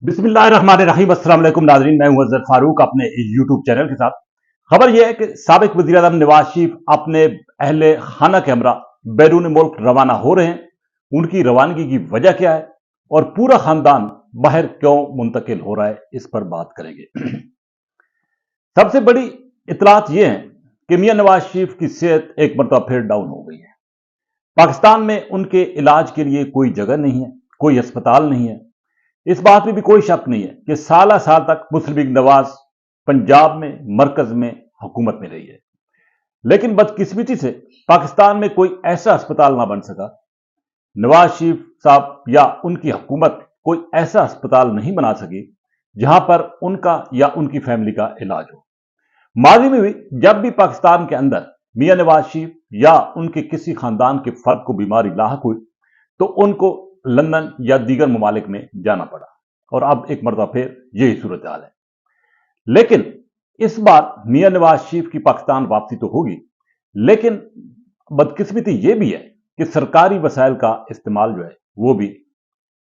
बिस्मिल्लाहिर्रहमानिर्रहीम। अस्सलाम वालेकुम नाज़रीन, मैं हूं अज़हर फारूक अपने यूट्यूब चैनल के साथ। खबर यह है कि साबिक वज़ीर आज़म नवाज शरीफ अपने अहले खाना के हमरा बैरून मुल्क रवाना हो रहे हैं। उनकी रवानगी की वजह क्या है और पूरा खानदान बाहर क्यों मुंतकिल हो रहा है, इस पर बात करेंगे। सबसे बड़ी इतलात यह है कि मियां नवाज शरीफ की सेहत एक मरतबा फिर डाउन हो गई है। पाकिस्तान में उनके इलाज के लिए कोई जगह नहीं है, कोई अस्पताल नहीं है। इस बात में भी कोई शक नहीं है कि साल साल तक मुस्लिम लीग नवाज पंजाब में, मरकज में हुकूमत में रही है, लेकिन बदकिस्मती से पाकिस्तान में कोई ऐसा अस्पताल ना बन सका। नवाज शरीफ साहब या उनकी हुकूमत कोई ऐसा अस्पताल नहीं बना सकी जहां पर उनका या उनकी फैमिली का इलाज हो। माजी में भी जब भी पाकिस्तान के अंदर मियां नवाज शरीफ या उनके किसी खानदान के फर्द को बीमारी लाहक हुई तो उनको लंदन या दीगर ममालिक में जाना पड़ा, और अब एक मरतबा फिर यही सूरत हाल है। लेकिन इस बार मियां नवाज शरीफ की पाकिस्तान वापसी तो होगी, लेकिन बदकिस्मती यह भी है कि सरकारी वसाइल का इस्तेमाल जो है वो भी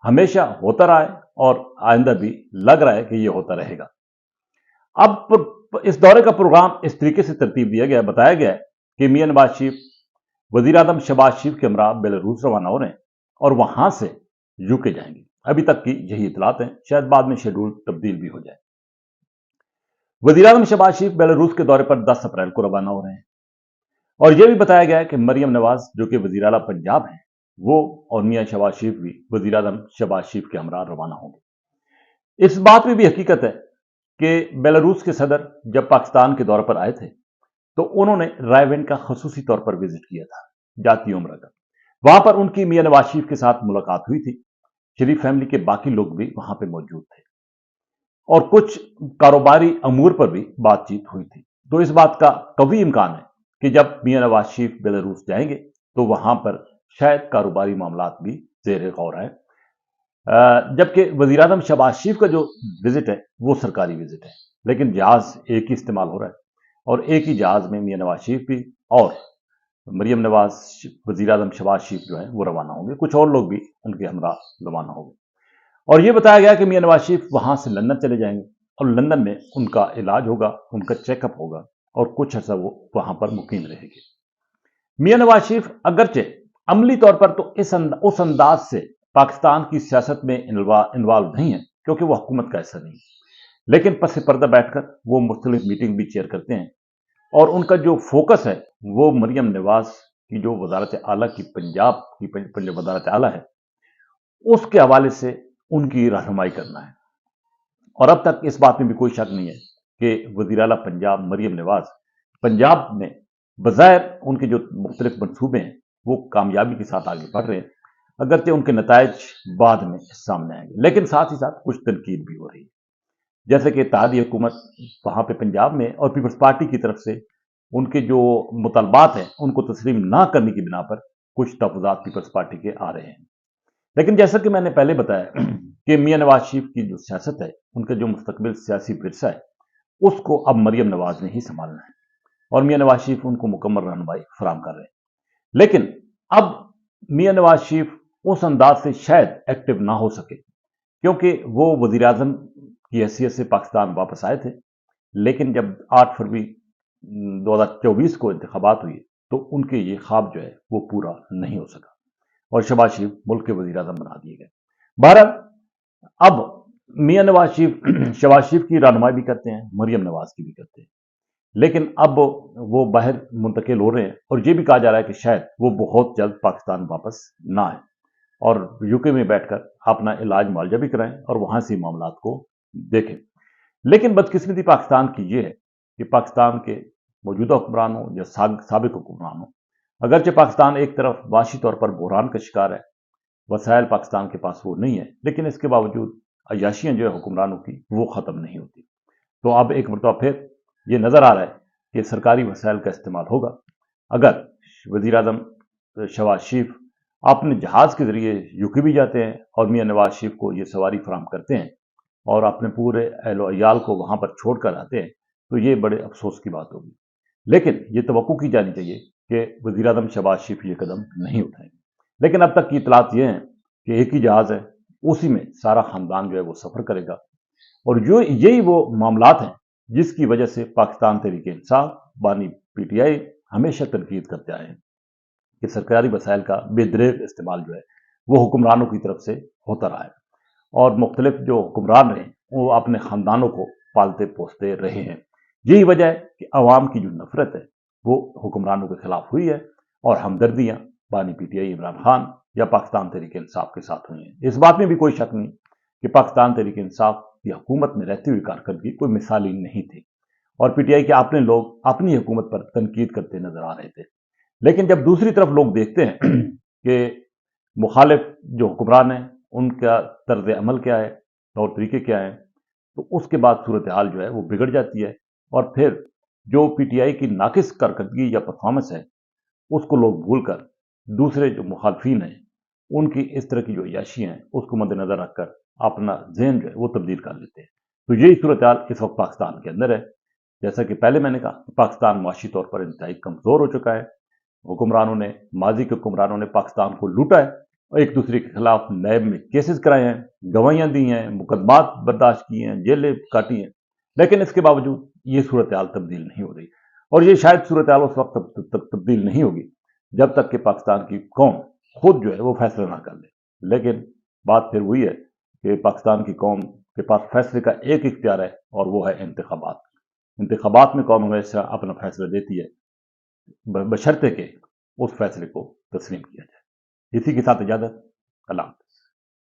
हमेशा होता रहा है और आइंदा भी लग रहा है कि यह होता रहेगा। अब इस दौरे का प्रोग्राम इस तरीके से तरतीब दिया गया, बताया गया है कि मियां नवाज शरीफ वजीर आजम शहबाज शरीफ के हमरा बेलारूस रवाना हो रहे हैं और वहां से यूके जाएंगे। अभी तक की यही इतलात हैं, शायद बाद में शेड्यूल तब्दील भी हो जाए। वजीर आजम शहबाज शरीफ बेलारूस के दौरे पर 10 अप्रैल को रवाना हो रहे हैं और यह भी बताया गया है कि मरियम नवाज जो कि वजीर आला पंजाब हैं, वो और मियां शहबाज शरीफ भी वजीर आजम शहबाज शरीफ के हमरा रवाना होंगे। इस बात में भी हकीकत है कि बेलारूस के सदर जब पाकिस्तान के दौरे पर आए थे तो उन्होंने रायवेन का खसूसी तौर पर विजिट किया था, जाती उम्र का। वहां पर उनकी मियां नवाज शरीफ के साथ मुलाकात हुई थी। शरीफ फैमिली के बाकी लोग भी वहां पर मौजूद थे और कुछ कारोबारी अमूर पर भी बातचीत हुई थी। तो इस बात का कभी इम्कान है कि जब मियां नवाज शरीफ बेलारूस जाएंगे तो वहां पर शायद कारोबारी मामलात भी जेर गौर है। जबकि वजीर आजम शहबाज शरीफ का जो विजिट है वो सरकारी विजिट है, लेकिन जहाज एक ही इस्तेमाल हो रहा है और एक ही जहाज में मियां नवाज शरीफ भी और मरियम नवाज वजीर आजम शहबाज शरीफ जो है वो रवाना होंगे। कुछ और लोग भी उनके हमरा रवाना होंगे और यह बताया गया कि मियां नवाज शरीफ वहां से लंदन चले जाएंगे और लंदन में उनका इलाज होगा, उनका चेकअप होगा और कुछ अर्सा वो वहां पर मुकीम रहेंगे। मियां नवाज शरीफ अगरचे अमली तौर पर तो उस अंदाज से पाकिस्तान की सियासत में इन्वॉल्व नहीं है क्योंकि वो हुकूमत का हिस्सा नहीं, लेकिन पस पर्दा बैठकर वो मुख्तलिफ मीटिंग भी चेयर करते हैं और उनका जो फोकस है वो मरियम नवाज की जो वजारत आला की पंजाब की वजारत आला है उसके हवाले से उनकी रहनुमाई करना है। और अब तक इस बात में भी कोई शक नहीं है कि वज़ीर आला पंजाब मरियम नवाज पंजाब में बज़ाहिर उनके जो मुख्तलिफ मनसूबे हैं वो कामयाबी के साथ आगे बढ़ रहे हैं, अगरचे उनके नतायज बाद में सामने आएंगे, लेकिन साथ ही साथ कुछ तनकीद भी हो रही है। जैसे कि इत्तेहादी हुकूमत वहां पे पंजाब में और पीपल्स पार्टी की तरफ से उनके जो मुतालबात हैं उनको तस्लीम ना करने की बिना पर कुछ तहफ़्फ़ुज़ात पीपल्स पार्टी के आ रहे हैं। लेकिन जैसा कि मैंने पहले बताया कि मियां नवाज शरीफ की जो सियासत है, उनका जो मुस्तकबिल सियासी विरसा है, उसको अब मरियम नवाज ने ही संभालना है और मियां नवाज शरीफ उनको मुकम्मल रहनुमाई फराम कर रहे हैं। लेकिन अब मियां नवाज शरीफ उस अंदाज से शायद एक्टिव ना हो सके क्योंकि वो वजीर आजम की हैसियत से पाकिस्तान वापस आए थे, लेकिन जब 8 फरवरी 2024 को इंतखाबात हुई तो उनके ये ख्वाब जो है वो पूरा नहीं हो सका और शहबाज शरीफ मुल्क के वजीर आजम बना दिए गए। बहरहाल अब मियां नवाज शरीफ शहबाज शरीफ की रहनुमाई भी करते हैं, मरियम नवाज की भी करते हैं, लेकिन अब वो बाहर मुंतकिल हो रहे हैं और ये भी कहा जा रहा है कि शायद वो बहुत जल्द पाकिस्तान वापस ना आए और यूके में बैठकर अपना इलाज मुआवजा भी कराएं और वहां से मामलात को देखें। लेकिन बदकिस्मती पाकिस्तान की यह है कि पाकिस्तान के मौजूदा हुक्मरान हो या साबिक हुक्मरान हो, अगरचे पाकिस्तान एक तरफ वाशी तौर पर बहरान का शिकार है, वसाइल पाकिस्तान के पास वो नहीं है, लेकिन इसके बावजूद अयाशियां जो है हुक्मरानों की वो ख़त्म नहीं होती। तो अब एक मरतबा फिर ये नज़र आ रहा है कि सरकारी वसाइल का इस्तेमाल होगा। अगर वज़ीर आज़म शहबाज शरीफ अपने जहाज़ के ज़रिए यूके भी जाते हैं और मियां नवाज शरीफ को ये सवारी फराम करते हैं और अपने पूरे अहलो अयाल को वहां पर छोड़ कर आते हैं, तो ये बड़े अफसोस की बात होगी। लेकिन ये तवक्को की जानी चाहिए कि वज़ीर आज़म शहबाज शरीफ ये कदम नहीं उठाएंगे। लेकिन अब तक की इतलात ये हैं कि एक ही जहाज़ है, उसी में सारा खानदान जो है वो सफर करेगा। और जो यही वो मामलात हैं जिसकी वजह से पाकिस्तान तहरीक इंसाफ बानी पीटीआई हमेशा तनकीद करते आए हैं कि सरकारी वसाइल का बेदरेग इस्तेमाल जो है वो हुक्मरानों की तरफ से होता रहा है, और मुख्तलिफ जो हुक्मरान रहे वो अपने खानदानों को पालते पोसते रहे हैं। यही वजह है कि अवाम की जो नफरत है वो हुक्मरानों के खिलाफ हुई है, और हमदर्दियां बानी पीटीआई इमरान खान या पाकिस्तान तहरीक इंसाफ के साथ हुई हैं। इस बात में भी कोई शक नहीं कि पाकिस्तान तहरीक इंसाफ की हुकूमत में रहती हुई कारकर्दगी कोई मिसाली नहीं थी, और पीटीआई के अपने लोग अपनी हुकूमत पर तनकीद करते नजर आ रहे थे। लेकिन जब दूसरी तरफ लोग देखते हैं कि मुखालिफ जो हुक्मरान हैं उनका तर्ज अमल क्या है, तौर तरीके क्या हैं, तो उसके बाद सूरत हाल जो है वो बिगड़ जाती है, और फिर जो पीटीआई की नाकिस कारकर्दगी या परफॉर्मेंस है उसको लोग भूलकर दूसरे जो मुखालफिन हैं उनकी इस तरह की जो अय्याशी हैं उसको मद्देनजर रखकर अपना जहन जो है वो तब्दील कर लेते हैं। तो यही सूरत हाल इस वक्त पाकिस्तान के अंदर है। जैसा कि पहले मैंने कहा, पाकिस्तान माशी तौर पर इंतहाई कमजोर हो चुका है। हुक्मरानों ने, माजी के हुक्मरानों ने पाकिस्तान को लूटा है और एक दूसरे के खिलाफ नैब में केसेस कराए हैं, गवाहियां दी हैं, मुकदमात बर्दाश्त किए हैं, जेलें काटी हैं, लेकिन इसके बावजूद ये सूरत हाल तब्दील नहीं हो रही। और ये शायद सूरत हाल उस वक्त तक तब्दील नहीं होगी जब तक कि पाकिस्तान की कौम खुद जो है वो फैसला ना कर ले। लेकिन बात फिर वही है कि पाकिस्तान की कौम के पास फैसले का एक इख्तियार है, और वो है इंतखाबात। इंतखाबात में कौम हमेशा अपना फैसला देती है, बशर्ते के उस फैसले को तस्लीम किया जाए। इसी के साथ इजाजत। अल्लाह।